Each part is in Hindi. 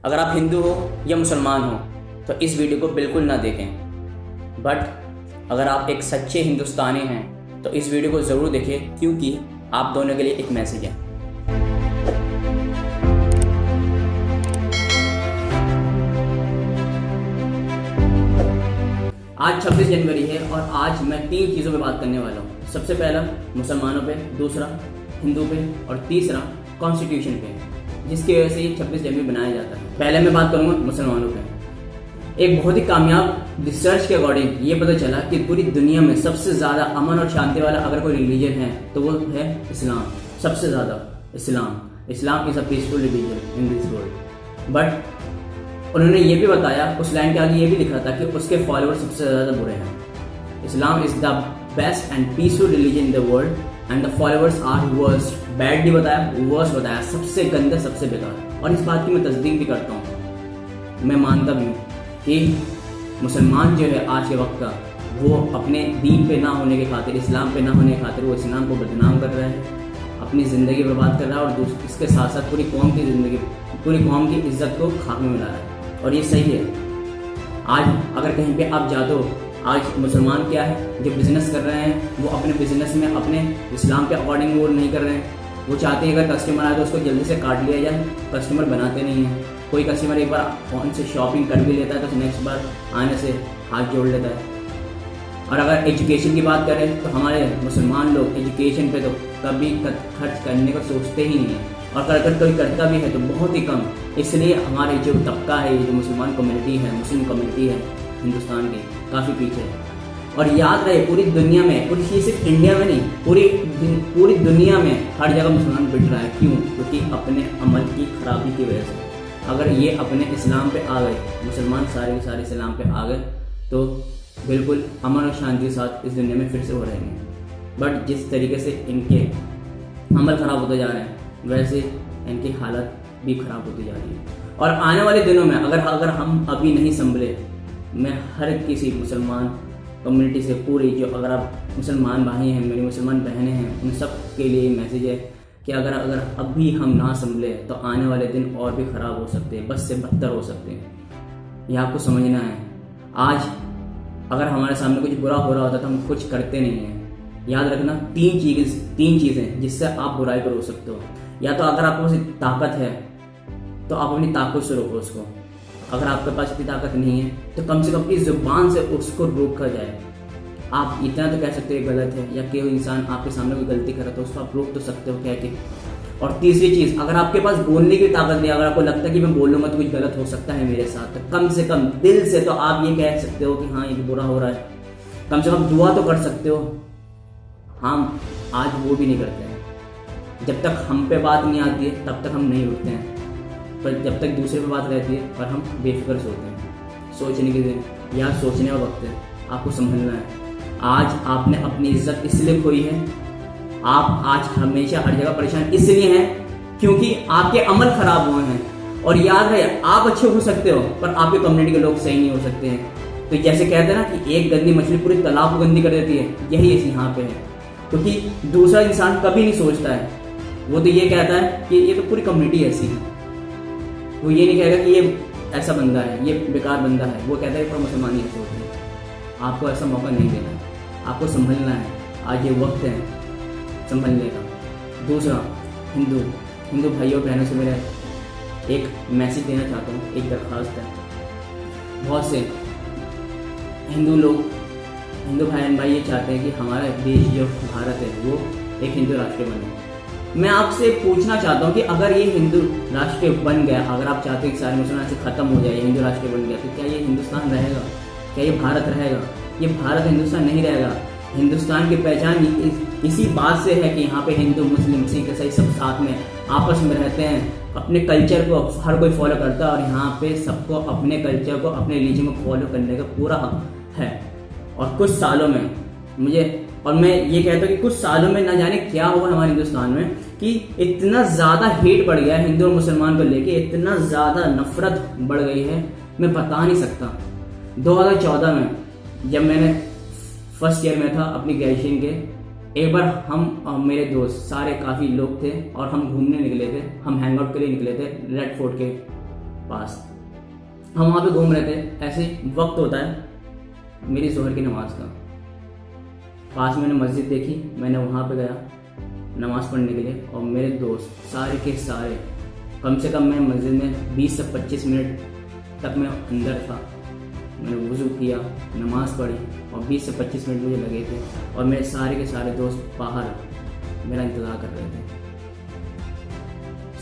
अगर आप हिंदू हो या मुसलमान हो तो इस वीडियो को बिल्कुल ना देखें, बट अगर आप एक सच्चे हिंदुस्तानी हैं तो इस वीडियो को ज़रूर देखें, क्योंकि आप दोनों के लिए एक मैसेज है। आज 26 जनवरी है और आज मैं 3 चीज़ों पे बात करने वाला हूँ। सबसे पहला मुसलमानों पे, दूसरा हिंदू पे और तीसरा कॉन्स्टिट्यूशन पे, जिसकी वजह से ये 26 जनवरी बनाया जाता है। पहले मैं बात करूँगा मुसलमानों पे। एक बहुत ही कामयाब रिसर्च के अकॉर्डिंग ये पता चला कि पूरी दुनिया में सबसे ज़्यादा अमन और शांति वाला अगर कोई रिलीजन है तो वो है इस्लाम। सबसे ज़्यादा Islam is a peaceful religion in this world. But उन्होंने ये भी बताया, उस लाइन के आगे ये भी लिखा था कि उसके फॉलोअर्स सबसे ज़्यादा बुरे हैं। Islam is the best and peaceful religion in the world and the followers are worst. Bad भी बताया, वर्स्ट बताया, सबसे गंदा, सबसे बेकार। और इस बात की मैं तस्दीक भी करता हूँ। मैं मानता भी हूँ कि मुसलमान जो है आज के वक्त का, वो अपने दीन पे ना होने के खातिर, इस्लाम पे ना होने के खातिर वो इस्लाम को बदनाम कर रहा है, अपनी ज़िंदगी बर्बाद कर रहा है और इसके साथ साथ पूरी कौम की ज़िंदगी, पूरी कौम की इज्जत को खाक में मिला रहा है। और ये सही है। आज अगर कहीं पे आप जाते हो, आज मुसलमान क्या है, जो बिज़नेस कर रहे हैं वो अपने बिज़नेस में अपने इस्लाम के अकॉर्डिंग वो नहीं कर रहे हैं। वो चाहते हैं अगर कस्टमर आए तो उसको जल्दी से काट लिया जाए, कस्टमर बनाते नहीं हैं। कोई कस्टमर एक बार फोन से शॉपिंग कर भी लेता है तो नेक्स्ट बार आने से हाथ जोड़ लेता है। और अगर एजुकेशन की बात करें तो हमारे मुसलमान लोग एजुकेशन पे तो कभी खर्च करने को सोचते ही नहीं है, और अगर कोई करता भी है तो बहुत ही कम। इसलिए हमारे जो तबका है, जो मुसलमान कम्युनिटी है, मुस्लिम कम्युनिटी है हिंदुस्तान की, काफ़ी पीछे है। और याद रहे पूरी दुनिया में, पूरी सिर्फ इंडिया में नहीं, पूरी दुनिया में हर जगह मुसलमान बिट रहा है। क्यों? क्योंकि अपने अमल की खराबी की वजह से। अगर ये अपने इस्लाम पे आ गए, मुसलमान सारे के सारे इस्लाम पे आ गए, तो बिल्कुल अमन और शांति के साथ इस दुनिया में फिर से हो रहेंगे। बट जिस तरीके से इनके अमल ख़राब होते जा रहे हैं, वैसे इनकी हालत भी ख़राब होती जा रही है। और आने वाले दिनों में अगर हम अभी नहीं संभले, मैं हर किसी मुसलमान कम्युनिटी से, पूरी जो अगर आप मुसलमान भाई हैं, मेरी मुसलमान बहनें हैं, उन सब के लिए मैसेज है कि अगर अभी हम ना संभले तो आने वाले दिन और भी ख़राब हो सकते हैं, बस से बदतर हो सकते हैं। ये आपको समझना है। आज अगर हमारे सामने कुछ बुरा हो रहा होता तो हम कुछ करते नहीं हैं। याद रखना, तीन चीज़ें जिससे आप बुराई को रोक सकते हो। या तो अगर आपके पास ताकत है तो आप अपनी ताकत से रोको उसको। अगर आपके पास इतनी ताकत नहीं है तो कम से कम अपनी ज़ुबान से उसको रोका जाए। आप इतना तो कह सकते हो गलत है, या कोई इंसान आपके सामने कोई गलती कर रहा तो उसको आप रोक तो सकते हो कह के। और तीसरी चीज़, अगर आपके पास बोलने की ताकत नहीं, अगर आपको लगता है कि मैं बोलूँगा तो कुछ गलत हो सकता है मेरे साथ, तो कम से कम दिल से तो आप ये कह सकते हो कि हाँ ये बुरा हो रहा है। कम से कम दुआ तो कर सकते हो। हम आज वो भी नहीं करते हैं। जब तक हम पे बात नहीं आती है तब तक हम नहीं उठते हैं, पर जब तक दूसरे पे बात रहती है और हम बेफिक्र सोते हैं। सोचने के दिन या सोचने का वक्त है, आपको संभलना है। आज आपने अपनी इज्जत इसलिए खोई है, आप आज हमेशा हर जगह परेशान इसलिए हैं क्योंकि आपके अमल खराब हुए हैं। और याद रहे, आप अच्छे हो सकते हो पर आपके कम्युनिटी के लोग सही नहीं हो सकते हैं। तो जैसे कहते हैं ना कि एक गंदी मछली पूरी तालाब को गंदी कर देती है, यही यहाँ पे है। क्योंकि दूसरा इंसान कभी नहीं सोचता है, वो तो ये कहता है कि ये तो पूरी कम्युनिटी ऐसी है। वो ये नहीं कहेगा कि ये ऐसा बंदा है, ये बेकार बंदा है। वो कहता है पूरा मुसलमान ही सोचते हैं। आपको ऐसा मौका नहीं देना है, आपको संभलना है। आज ये वक्त है संभलने का। दूसरा, हिंदू भाइयों बहनों से मेरा एक मैसेज देना चाहता हूँ, एक दरख्वास्त है। बहुत से हिंदू भाई ये चाहते हैं कि हमारा देश जो भारत है वो एक हिंदू राष्ट्र बने। मैं आपसे पूछना चाहता हूँ कि अगर ये हिंदू राष्ट्र बन गया, अगर आप चाहते हैं कि सारे मुसलमान से ख़त्म हो जाए, ये हिंदू राष्ट्र बन गया, तो क्या ये हिंदुस्तान रहेगा? क्या ये भारत रहेगा? ये भारत हिंदुस्तान नहीं रहेगा। हिंदुस्तान की पहचान इसी बात से है कि यहाँ पे हिंदू, मुस्लिम, सिख, ईसाई सब साथ में आपस में रहते हैं। अपने कल्चर को हर कोई फॉलो करता है और यहाँ पे सबको अपने कल्चर को, अपने रिलीजन को फॉलो करने का पूरा हक है। और कुछ सालों में मैं ये कहता हूँ कि कुछ सालों में ना जाने क्या होगा हमारे हिंदुस्तान में, कि इतना ज़्यादा हेट बढ़ गया है हिंदू और मुसलमान को लेके, इतना ज़्यादा नफरत बढ़ गई है, मैं बता नहीं सकता। 2014 में जब मैंने फर्स्ट ईयर में था अपनी ग्रेजुएशन के, एक बार हम मेरे दोस्त सारे काफ़ी लोग थे और हम घूमने निकले थे, हम हैंग आउट के लिए निकले थे रेड फोर्ट के पास। हम वहाँ पे घूम रहे थे, ऐसे वक्त होता है मेरी जोहर की नमाज का, पास मैंने मस्जिद देखी, मैंने वहाँ पे गया नमाज़ पढ़ने के लिए, और मेरे दोस्त सारे के सारे, कम से कम मैं मस्जिद में 20 से 25 मिनट तक मैं अंदर था। मैंने वुज़ू किया, नमाज़ पढ़ी, और 20 से 25 मिनट मुझे लगे थे, और मेरे सारे के सारे दोस्त बाहर मेरा इंतज़ार कर रहे थे,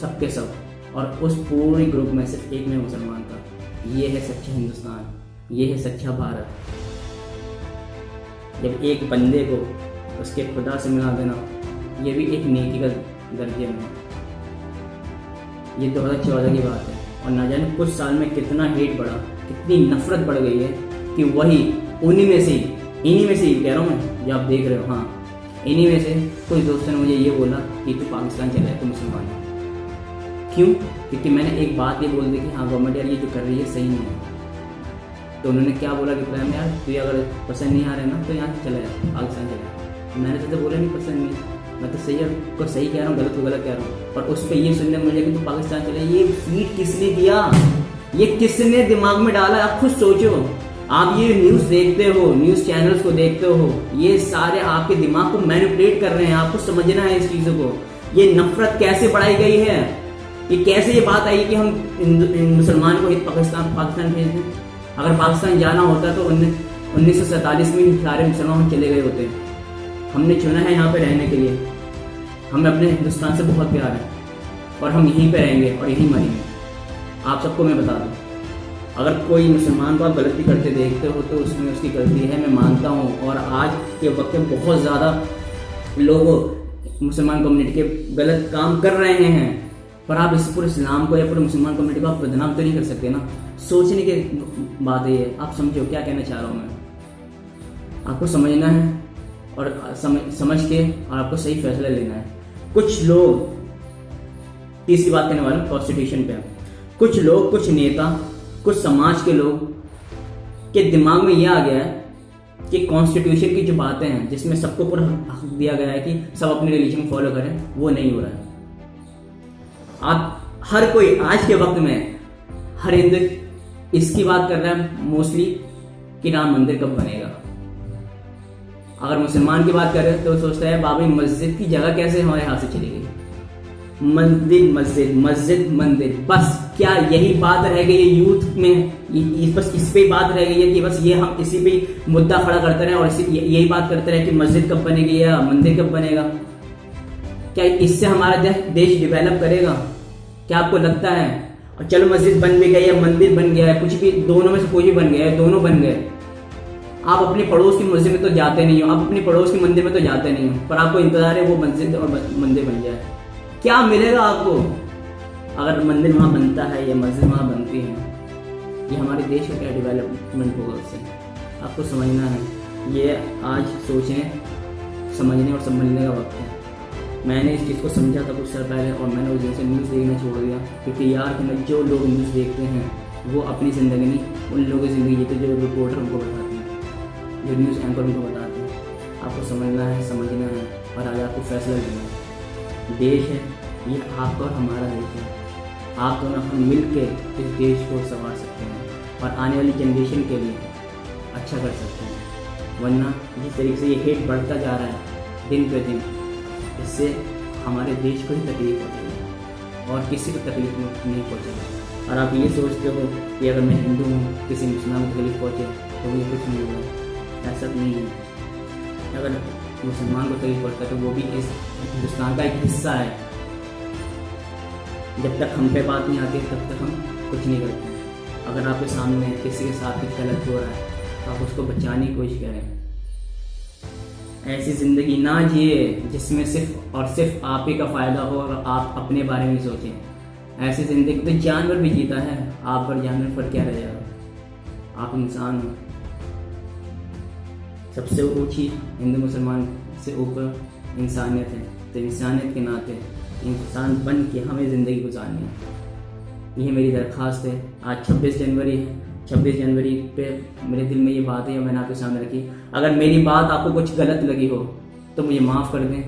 सब के सब। और उस पूरे ग्रुप में सिर्फ एक मैं मुसलमान था। ये है सच्चा हिंदुस्तान, ये है सच्चा भारत। जब एक बंदे को उसके खुदा से मिला देना, ये भी एक नेकी का दर्जे में है। ये 2014 की बात है, और ना जाने कुछ साल में कितना हेट बढ़ा, कितनी नफरत बढ़ गई है कि वही इन्हीं में से कह रहा हूँ मैं, जो आप देख रहे हो, हाँ इन्हीं में से कुछ दोस्तों ने मुझे ये बोला कि तू पाकिस्तान चला है, तू मुसलमान है। क्यों? क्योंकि मैंने एक बात ये बोल दी कि हाँ गवर्नमेंट यार ये जो कर रही है सही नहीं है। तो उन्होंने क्या बोला कि प्लान यार तुझे अगर पसंद नहीं आ रहा है ना तो यहाँ से चला जाए, पाकिस्तान चला जाए। मैंने तो बोला नहीं पसंद नहीं, मैं तो सही को सही कह रहा हूँ, गलत को गलत कह रहा हूँ। और उस पर ये सुनने मुझे कि तू पाकिस्तान चले, ये फीड किसने दिया, ये किसने दिमाग में डाला? आप खुद सोचो। आप ये न्यूज़ देखते हो, न्यूज़ चैनल्स को देखते हो, ये सारे आपके दिमाग को मैनिपुलेट कर रहे हैं। आपको समझना है इस चीज़ों को। ये नफरत कैसे बढ़ाई गई है, ये कैसे ये बात आई कि हम मुसलमान को पाकिस्तान भेज दें। अगर पाकिस्तान जाना होता तो 1947 में सारे मुसलमान चले गए होते। हमने चुना है यहाँ पे रहने के लिए, हमें अपने हिंदुस्तान से बहुत प्यार है, और हम यहीं पे रहेंगे और यहीं मरेंगे। आप सबको मैं बता दूँ, अगर कोई मुसलमान को आप गलती करते देखते हो तो उसमें उसकी गलती है, मैं मानता हूँ। और आज के वक्त में बहुत ज़्यादा लोग मुसलमान कम्युनिटी के गलत काम कर रहे हैं, पर आप इस पूरे इस्लाम को या पूरे मुसलमान कम्युनिटी को आप बदनाम तो नहीं कर सकते ना। सोचने की बात है, आप समझो क्या कहना चाह रहा हूँ मैं। आपको समझना है और समझ के और आपको सही फैसला लेना है। कुछ लोग, तीसरी बात करने वाला कॉन्स्टिट्यूशन पे, कुछ लोग, कुछ नेता, कुछ समाज के लोग के दिमाग में यह आ गया है कि कॉन्स्टिट्यूशन की जो बातें हैं जिसमें सबको पूरा हक दिया गया है कि सब अपने रिलीजन फॉलो करें, वो नहीं हो रहा है। आप हर कोई आज के वक्त में हर हिंदू इसकी बात कर रहा है मोस्टली कि राम मंदिर कब बनेगा। अगर मुसलमान की बात करें तो सोचता है बाबा मस्जिद की जगह कैसे हमारे हाथ से चली गई। मंदिर मस्जिद, मस्जिद मंदिर, बस क्या यही बात रह गई है यूथ में? बस इस पे बात रह गई है कि बस ये हम इसी पे मुद्दा खड़ा करते रहे और यही बात करते रहे कि मस्जिद कब बनेगी या मंदिर कब बनेगा। क्या इससे हमारा देश डेवलप करेगा? क्या आपको लगता है? और चलो मस्जिद बन भी गई है, मंदिर बन गया है, कुछ भी, दोनों में से कोई भी बन गया है, दोनों बन गए, आप अपने पड़ोस की मस्जिद में तो जाते नहीं हो, आप अपने पड़ोस के मंदिर में तो जाते नहीं हो, पर आपको इंतजार है वो मस्जिद और मंदिर बन जाए। क्या मिलेगा आपको अगर मंदिर वहाँ बनता है या मस्जिद वहाँ बनती है? ये हमारे देश का क्या डेवलपमेंट होगा उससे? आपको समझना है। ये आज सोचने, समझने और समझने का वक्त है। मैंने इस चीज़ को समझा था कुछ साल पहले और मैंने उस दिन से न्यूज़ देखना छोड़ दिया, क्योंकि यार जो लोग न्यूज़ देखते हैं वो अपनी ज़िंदगी नहीं, उन लोगों की ज़िंदगी तो जो रिपोर्टर उनको बताते हैं, जो न्यूज़ एंकर उनको बताते हैं। आपको समझना है, समझना है और आज आपको फैसला लेना है। देश है ये आपका और हमारा देश है। आप दोनों हम मिल के इस देश को संवार सकते हैं और आने वाली जनरेशन के लिए अच्छा कर सकते हैं। वरना जिस तरीके से ये हेट बढ़ता जा रहा है दिन पे दिन, इससे हमारे देश को ही तकलीफ होती है और किसी को तकलीफ नहीं पहुँचेगी। और आप ये सोचते हो कि अगर मैं हिंदू हूँ किसी मुसलमान को तकलीफ पहुँचे तो मुझे कुछ नहीं होगा, ऐसा नहीं है। अगर मुसलमान को तकलीफ पहुँचता है तो वो भी इस हिंदुस्तान का एक हिस्सा है। जब तक हम पे बात नहीं आती तब तक हम कुछ नहीं करते। अगर आपके सामने किसी के साथ कुछ गलत हो रहा है तो आप उसको बचाने की कोशिश करें। ऐसी ज़िंदगी ना जिए जिसमें सिर्फ और सिर्फ आप ही का फ़ायदा हो और आप अपने बारे में सोचें। ऐसी ज़िंदगी तो जानवर भी जीता है, आप पर जानवर पर क्या रह जाएगा? आप इंसान हो। सबसे ऊंची हिंदू मुसलमान से ऊपर इंसानियत है, तो इंसानियत के नाते इंसान बन के हमें ज़िंदगी गुजारनी है। यह मेरी दरख्वास्त है। आज 26 जनवरी है। 26 जनवरी पे मेरे दिल में ये बात है और मैंने आपके सामने रखी। अगर मेरी बात आपको कुछ गलत लगी हो तो मुझे माफ़ कर दें,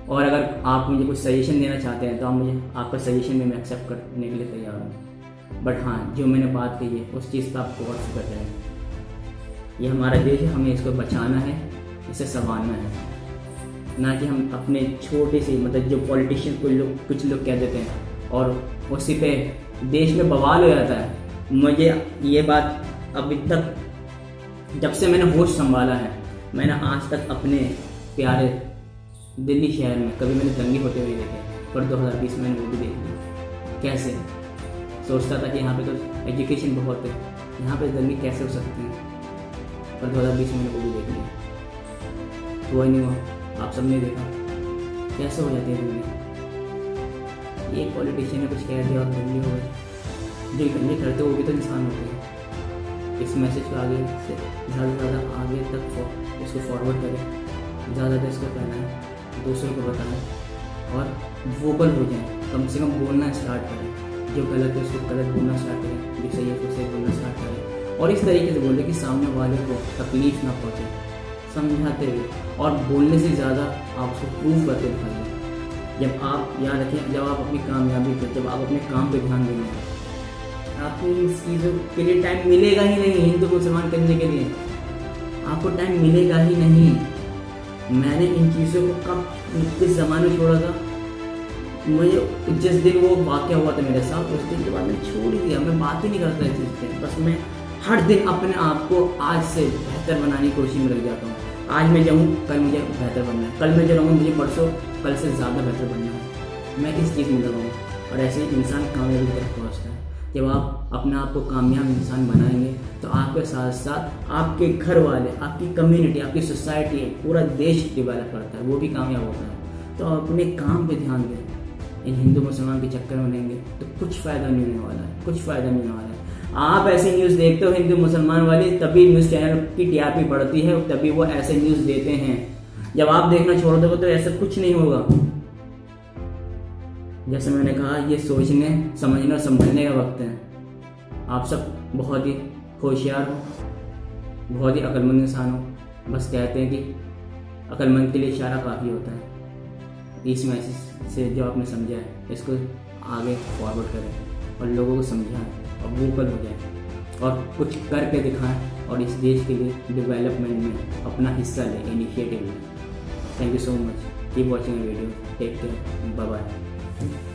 और अगर आप मुझे कुछ सजेशन देना चाहते हैं तो आप मुझे आपका सजेशन में मैं एक्सेप्ट करने के लिए तैयार हूँ। बट हाँ, जो मैंने बात कही है उस चीज़ पर आप गौर से कर रहे हैं। ये हमारा देश है, हमें इसको बचाना है, इसे संभालना है, ना कि हम अपने छोटे से मतलब जो पॉलिटिशियन कुछ लोग कह देते हैं और उसी पे देश में बवाल हो जाता है। मुझे ये बात अभी तक जब से मैंने होश संभाला है, मैंने आज तक अपने प्यारे दिल्ली शहर में कभी मैंने दंगे होते हुए देखे, पर 2020 में मैंने वो भी देख लिया। कैसे सोचता था कि यहाँ पे तो एजुकेशन बहुत है, यहाँ पे दंगे कैसे हो सकते हैं, पर 2020 में मैंने वो भी देख लिया। हुआ नहीं हुआ, आप सबने देखा कैसे हो जाते हैं दंगे। एक पॉलिटिशियन ने कुछ कह दिया और दंगे हो गए। जो दंगे करते वो भी तो इंसान होते हैं। इस मैसेज को आगे से ज़्यादा से ज़्यादा आगे तक इसको फॉरवर्ड करें, ज़्यादा इसको फैलाएं, दूसरों को बताएं और वोकल हो जाएं। कम से कम बोलना स्टार्ट करें, जो गलत है उसको गलत बोलना स्टार्ट करें, जो सही है उसको सही बोलना स्टार्ट करें और इस तरीके से बोलें कि सामने वाले को तकलीफ ना पहुँचे, समझाते हुए। और बोलने से ज़्यादा आप उसको प्रूव करके दिखाइए। जब आप याद रखें, जब आप अपनी कामयाबी पर, जब आप अपने काम पर ध्यान देंगे, आपको इन चीज़ों के लिए टाइम मिलेगा ही नहीं। हिंदू मुसलमान करने के लिए आपको टाइम मिलेगा ही नहीं। मैंने इन चीज़ों को कब किस ज़माने में छोड़ा था, मुझे जिस दिन वो वाक़या हुआ था मेरे साथ, उस दिन के बाद मैंने छोड़ ही दिया। मैं बात ही नहीं करता इस चीज़ पे। बस मैं हर दिन अपने आप को आज से बेहतर बनाने की कोशिश में लग जाता हूँ। आज मैं जाऊँ, कल मुझे बेहतर बनना है, कल मैं जो रहूँगा मुझे परसों कल से ज़्यादा बेहतर बनना है। मैं इस चीज़ में लगा हूँ और ऐसे ही इंसान कामयाबी तक पहुँचता है। जब आप अपने आप को कामयाब इंसान बनाएंगे तो आपके साथ साथ आपके घर वाले, आपकी कम्युनिटी, आपकी सोसाइटी, पूरा देश डेवलप करता है, वो भी कामयाब होता है। तो आप अपने काम पे ध्यान दें। इन हिंदू मुसलमान के चक्कर में लेंगे तो कुछ फ़ायदा नहीं होने वाला है, कुछ फ़ायदा नहीं होने वाला है। आप ऐसे न्यूज़ देखते हो हिंदू मुसलमान वाले, तभी न्यूज़ चैनल की टीआरपी बढ़ती है और तभी वो ऐसे न्यूज़ देते हैं। जब आप देखना छोड़ दोगे तो ऐसा कुछ नहीं होगा। जैसे मैंने कहा, ये सोचने, समझने और संभलने का वक्त है। आप सब बहुत ही होशियार हो, बहुत ही अक्लमंद इंसान हो। बस कहते हैं कि अक्लमंद के लिए इशारा काफ़ी होता है। इस मैसेज से जो आपने समझा है, इसको आगे फॉरवर्ड करें और लोगों को समझाएं और वोकल हो जाएं और कुछ करके दिखाएं और इस देश के लिए डेवलपमेंट में अपना हिस्सा लें, इनिशिएटिव लें। Thank you so much. Keep watching video. Take care. Bye bye.